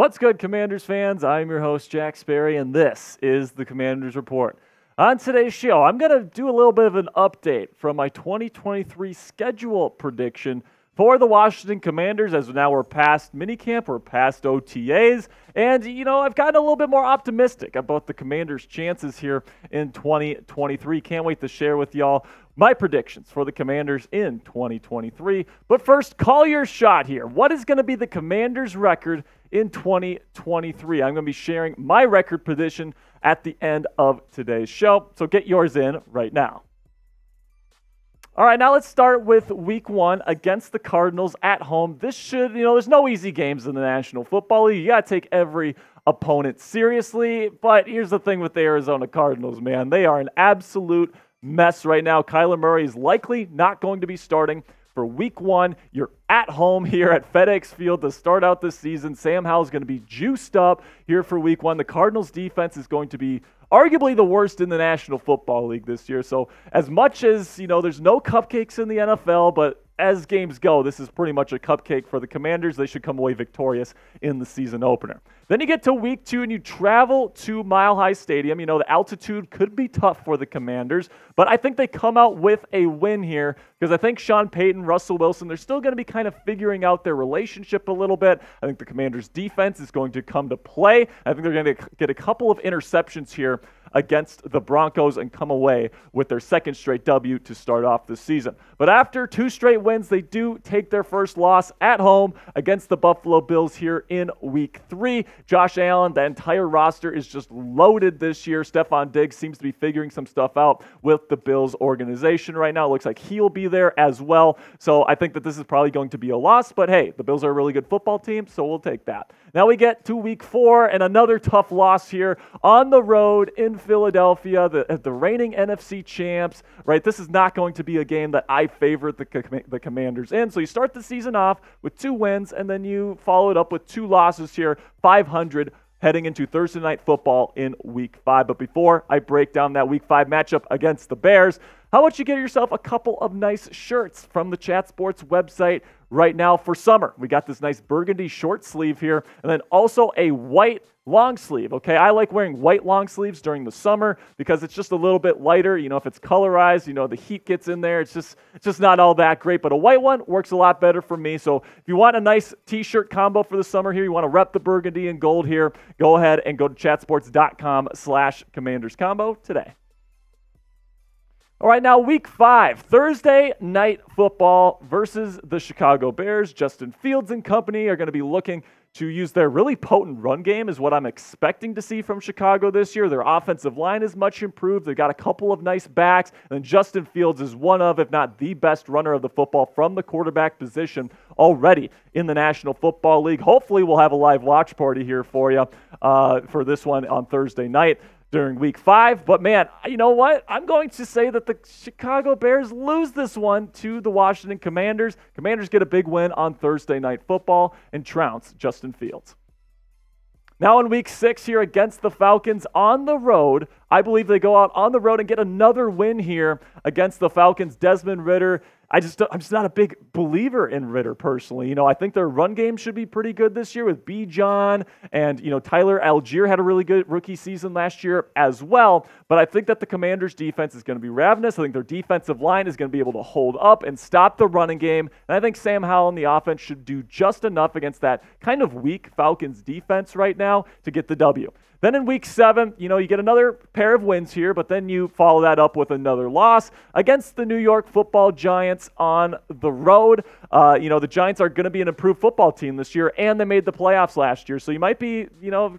What's good, Commanders fans? I'm your host, Jack Sperry, and this is the Commanders Report. On today's show, I'm going to do a little bit of an update from my 2023 schedule prediction for the Washington Commanders, as now we're past minicamp, we're past OTAs, and, I've gotten a little bit more optimistic about the Commanders' chances here in 2023. Can't wait to share with y'all my predictions for the Commanders in 2023. But first, call your shot here. What is going to be the Commanders' record in 2023? I'm going to be sharing my record prediction at the end of today's show, so get yours in right now. All right, now let's start with week one against the Cardinals at home. This should, there's no easy games in the National Football League. You got to take every opponent seriously, but here's the thing with the Arizona Cardinals, man. They are an absolute mess right now. Kyler Murray is likely not going to be starting for week one. You're at home here at FedEx Field to start out this season. Sam Howell is going to be juiced up here for week one. The Cardinals defense is going to be arguably the worst in the National Football League this year. So as much as, there's no cupcakes in the NFL, but as games go, this is pretty much a cupcake for the Commanders. They should come away victorious in the season opener. Then you get to week two and you travel to Mile High Stadium. The altitude could be tough for the Commanders, but I think they come out with a win here because I think Sean Payton, Russell Wilson, they're still going to be kind of figuring out their relationship a little bit. I think the Commanders' defense is going to come to play. I think they're going to get a couple of interceptions here against the Broncos and come away with their second straight W to start off the season. But after two straight wins, they do take their first loss at home against the Buffalo Bills here in week three. Josh Allen, the entire roster is just loaded this year. Stephon Diggs seems to be figuring some stuff out with the Bills organization right now. It looks like he'll be there as well. So I think that this is probably going to be a loss, but hey, the Bills are a really good football team, so we'll take that. Now we get to week four and another tough loss here on the road in Philadelphia, the reigning NFC champs, right? This is not going to be a game that I favorite the Commanders in. So you start the season off with 2 wins, and then you follow it up with 2 losses here, 500 heading into Thursday Night Football in week 5. But before I break down that week 5 matchup against the Bears, how about you get yourself a couple of nice shirts from the Chat Sports website right now for summer? We got this nice burgundy short sleeve here, and then also a white long sleeve, okay? I like wearing white long sleeves during the summer because it's just a little bit lighter. If it's colorized, the heat gets in there. It's just not all that great, but a white one works a lot better for me. So if you want a nice t-shirt combo for the summer here, you want to rep the burgundy and gold here, go ahead and go to chatsports.com/commanderscombo today. All right, now week 5, Thursday Night Football versus the Chicago Bears. Justin Fields and company are going to be looking to use their really potent run game is what I'm expecting to see from Chicago this year. Their offensive line is much improved. They've got a couple of nice backs, and Justin Fields is one of, if not the best runner of the football from the quarterback position already in the National Football League. Hopefully we'll have a live watch party here for you for this one on Thursday night during week 5. But man, you know what? I'm going to say that the Chicago Bears lose this one to the Washington Commanders. Commanders get a big win on Thursday Night Football and trounce Justin Fields. Now in week 6 here against the Falcons on the road, I believe they go out on the road and get another win here against the Falcons. Desmond Ridder, I'm just not a big believer in Ridder personally. I think their run game should be pretty good this year with Bijan and, Tyler Algier had a really good rookie season last year as well. But I think that the Commanders' defense is going to be ravenous. I think their defensive line is going to be able to hold up and stop the running game. And I think Sam Howell and the offense should do just enough against that kind of weak Falcons defense right now to get the W. Then in week 7, you get another pair of wins here, but then you follow that up with another loss against the New York Football Giants on the road. The Giants are going to be an improved football team this year, and they made the playoffs last year. So you might be,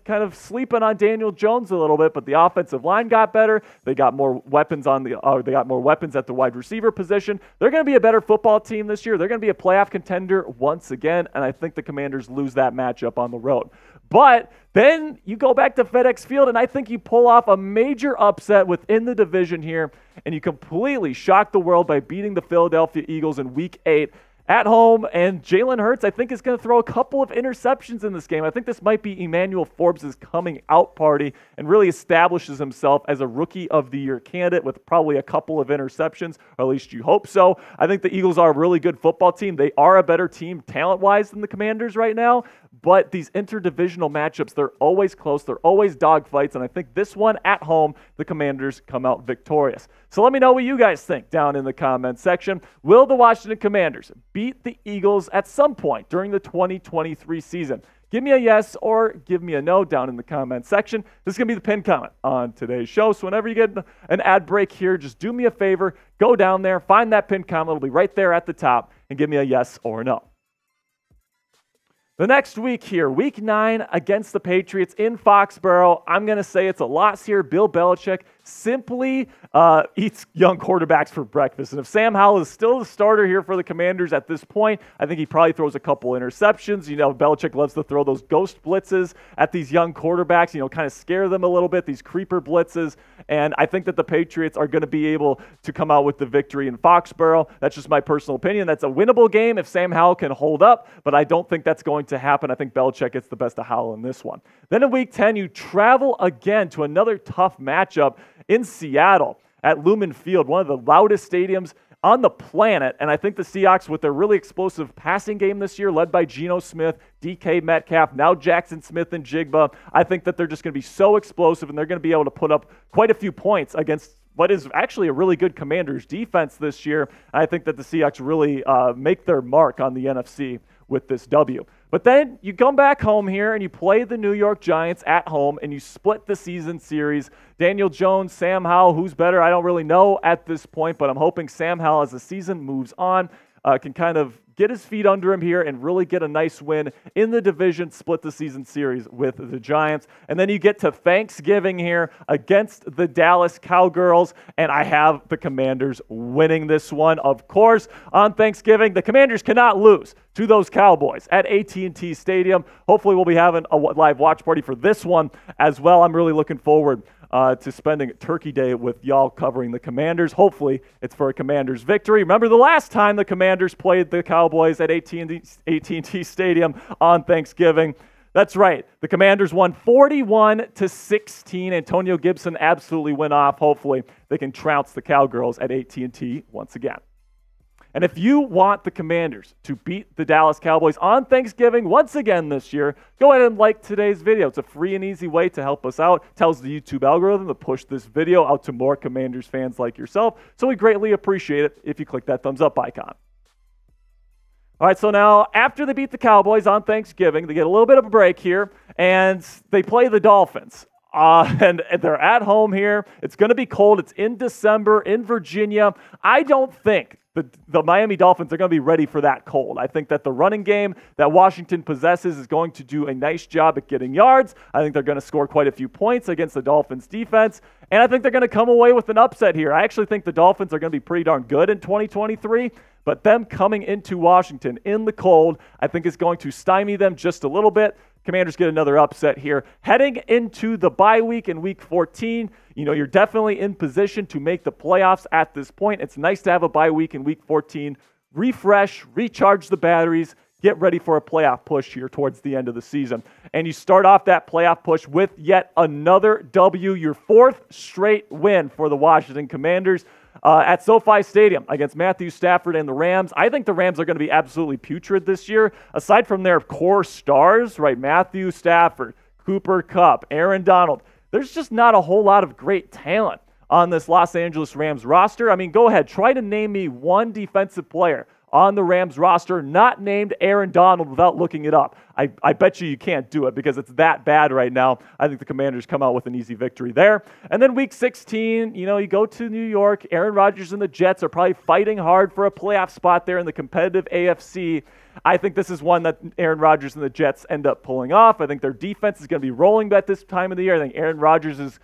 kind of sleeping on Daniel Jones a little bit, but the offensive line got better. They got more weapons at the wide receiver position. They're going to be a better football team this year. They're going to be a playoff contender once again, and I think the Commanders lose that matchup on the road. But then you go back to FedEx Field, and I think you pull off a major upset within the division here, and you completely shock the world by beating the Philadelphia Eagles in Week 8 at home. And Jalen Hurts, I think, is going to throw a couple of interceptions in this game. I think this might be Emmanuel Forbes' coming out party and really establishes himself as a Rookie of the Year candidate with probably a couple of interceptions, or at least you hope so. I think the Eagles are a really good football team. They are a better team talent-wise than the Commanders right now. but these interdivisional matchups, they're always close. They're always dogfights, and I think this one at home, the Commanders come out victorious. So let me know what you guys think down in the comments section. Will the Washington Commanders beat the Eagles at some point during the 2023 season? Give me a yes or give me a no down in the comment section. This is going to be the pinned comment on today's show. So whenever you get an ad break here, just do me a favor. Go down there, find that pinned comment. It'll be right there at the top, and give me a yes or a no. The next week here, week 9 against the Patriots in Foxborough. I'm going to say it's a loss here. Bill Belichick simply eats young quarterbacks for breakfast. And if Sam Howell is still the starter here for the Commanders at this point, I think he probably throws a couple interceptions. You know, Belichick loves to throw those ghost blitzes at these young quarterbacks, you know, kind of scare them a little bit, these creeper blitzes. And I think that the Patriots are going to be able to come out with the victory in Foxborough. That's just my personal opinion. That's a winnable game if Sam Howell can hold up, but I don't think that's going to happen. I think Belichick gets the best of Howell in this one. Then in week 10, you travel again to another tough matchup in Seattle at Lumen Field, one of the loudest stadiums on the planet. And I think the Seahawks, with their really explosive passing game this year, led by Geno Smith, DK Metcalf, now Jackson Smith and Jigba, I think that they're just going to be so explosive, and they're going to be able to put up quite a few points against what is actually a really good Commanders defense this year. I think that the Seahawks really make their mark on the NFC with this W. But then you come back home here and you play the New York Giants at home and you split the season series. Daniel Jones, Sam Howell, who's better? I don't really know at this point, but I'm hoping Sam Howell, as the season moves on, can kind of get his feet under him here and really get a nice win in the division, split the season series with the Giants. And then you get to Thanksgiving here against the Dallas Cowgirls, and I have the Commanders winning this one. Of course, on Thanksgiving, the Commanders cannot lose to those Cowboys at AT&T Stadium. Hopefully we'll be having a live watch party for this one as well. I'm really looking forward to spending Turkey Day with y'all covering the Commanders. Hopefully it's for a Commanders victory. Remember the last time the Commanders played the Cowboys at AT&T Stadium on Thanksgiving? That's right. The Commanders won 41-16. Antonio Gibson absolutely went off. Hopefully they can trounce the Cowgirls at AT&T once again. And if you want the Commanders to beat the Dallas Cowboys on Thanksgiving once again this year, go ahead and like today's video. It's a free and easy way to help us out. It tells the YouTube algorithm to push this video out to more Commanders fans like yourself. So we greatly appreciate it if you click that thumbs up icon. All right, so now after they beat the Cowboys on Thanksgiving, they get a little bit of a break here, and they play the Dolphins. And they're at home here. It's going to be cold. It's in December in Virginia. I don't think the Miami Dolphins are going to be ready for that cold. I think that the running game that Washington possesses is going to do a nice job at getting yards. I think they're going to score quite a few points against the Dolphins defense. And I think they're going to come away with an upset here. I actually think the Dolphins are going to be pretty darn good in 2023. But them coming into Washington in the cold, I think is going to stymie them just a little bit. Commanders get another upset here. Heading into the bye week in week 14, you know, you're definitely in position to make the playoffs at this point. It's nice to have a bye week in week 14. Refresh, recharge the batteries, get ready for a playoff push here towards the end of the season. And you start off that playoff push with yet another W, your 4th straight win for the Washington Commanders. At SoFi Stadium against Matthew Stafford and the Rams. I think the Rams are going to be absolutely putrid this year. Aside from their core stars, right, Matthew Stafford, Cooper Kupp, Aaron Donald, there's just not a whole lot of great talent on this Los Angeles Rams roster. I mean, go ahead, try to name me one defensive player on the Rams roster not named Aaron Donald without looking it up. I bet you can't do it because it's that bad right now. I think the Commanders come out with an easy victory there. And then week 16, you know, you go to New York. Aaron Rodgers and the Jets are probably fighting hard for a playoff spot there in the competitive AFC. I think this is one that Aaron Rodgers and the Jets end up pulling off. I think their defense is going to be rolling at this time of the year. I think Aaron Rodgers'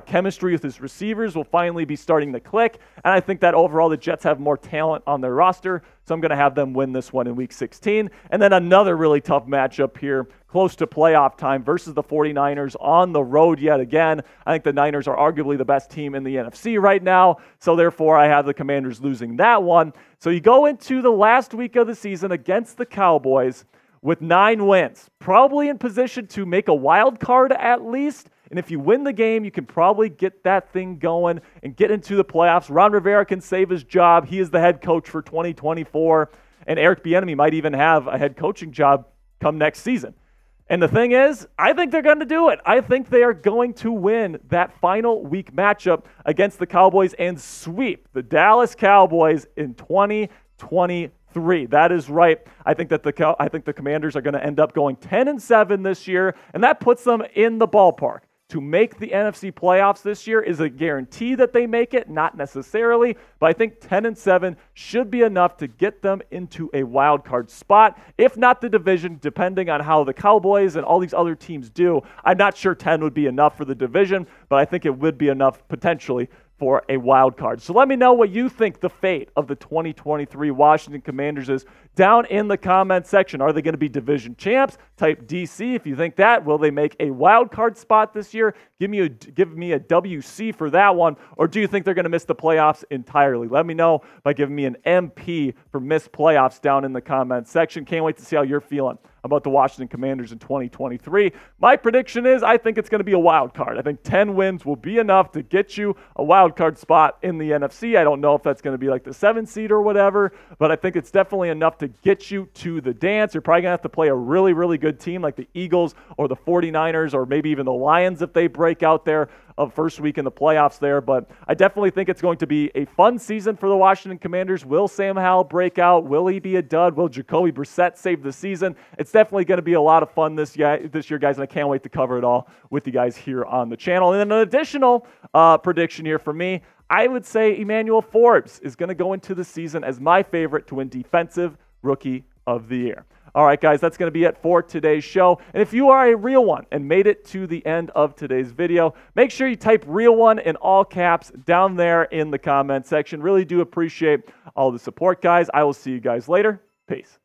chemistry with his receivers will finally be starting to click. And I think that overall the Jets have more talent on their roster. So I'm going to have them win this one in week 16. And then another really tough matchup here, close to playoff time versus the 49ers on the road yet again. I think the Niners are arguably the best team in the NFC right now. So therefore, I have the Commanders losing that one. So you go into the last week of the season against the Cowboys with 9 wins, probably in position to make a wild card at least. And if you win the game, you can probably get that thing going and get into the playoffs. Ron Rivera can save his job. He is the head coach for 2024. And Eric Bieniemy might even have a head coaching job come next season. And the thing is, I think they're going to do it. I think they are going to win that final week matchup against the Cowboys and sweep the Dallas Cowboys in 2023. That is right. I think the Commanders are going to end up going 10-7 this year, and that puts them in the ballpark. To make the NFC playoffs this year is a guarantee that they make it, not necessarily, but I think 10-7 should be enough to get them into a wild card spot, if not the division, depending on how the Cowboys and all these other teams do. I'm not sure 10 would be enough for the division, but I think it would be enough potentially for a wild card. So let me know what you think the fate of the 2023 Washington Commanders is down in the comment section. Are they going to be division champs? Type DC if you think that. Will they make a wild card spot this year? Give me a WC for that one. Or do you think they're going to miss the playoffs entirely? Let me know by giving me an MP for missed playoffs down in the comment section. Can't wait to see how you're feeling about the Washington Commanders in 2023. My prediction is I think it's going to be a wild card. I think 10 wins will be enough to get you a wild card spot in the NFC. I don't know if that's going to be like the 7 seed or whatever, but I think it's definitely enough to get you to the dance. You're probably going to have to play a really, really good team like the Eagles or the 49ers or maybe even the Lions if they break out there of first week in the playoffs there. But I definitely think it's going to be a fun season for the Washington Commanders. Will Sam Howell break out? Will he be a dud? Will Jacoby Brissett save the season? It's definitely going to be a lot of fun this year, guys, and I can't wait to cover it all with you guys here on the channel. And then an additional prediction here for me, I would say Emmanuel Forbes is going to go into the season as my favorite to win Defensive Rookie of the Year. All right, guys, that's going to be it for today's show. And if you are a real one and made it to the end of today's video, make sure you type real one in all caps down there in the comment section. Really do appreciate all the support, guys. I will see you guys later. Peace.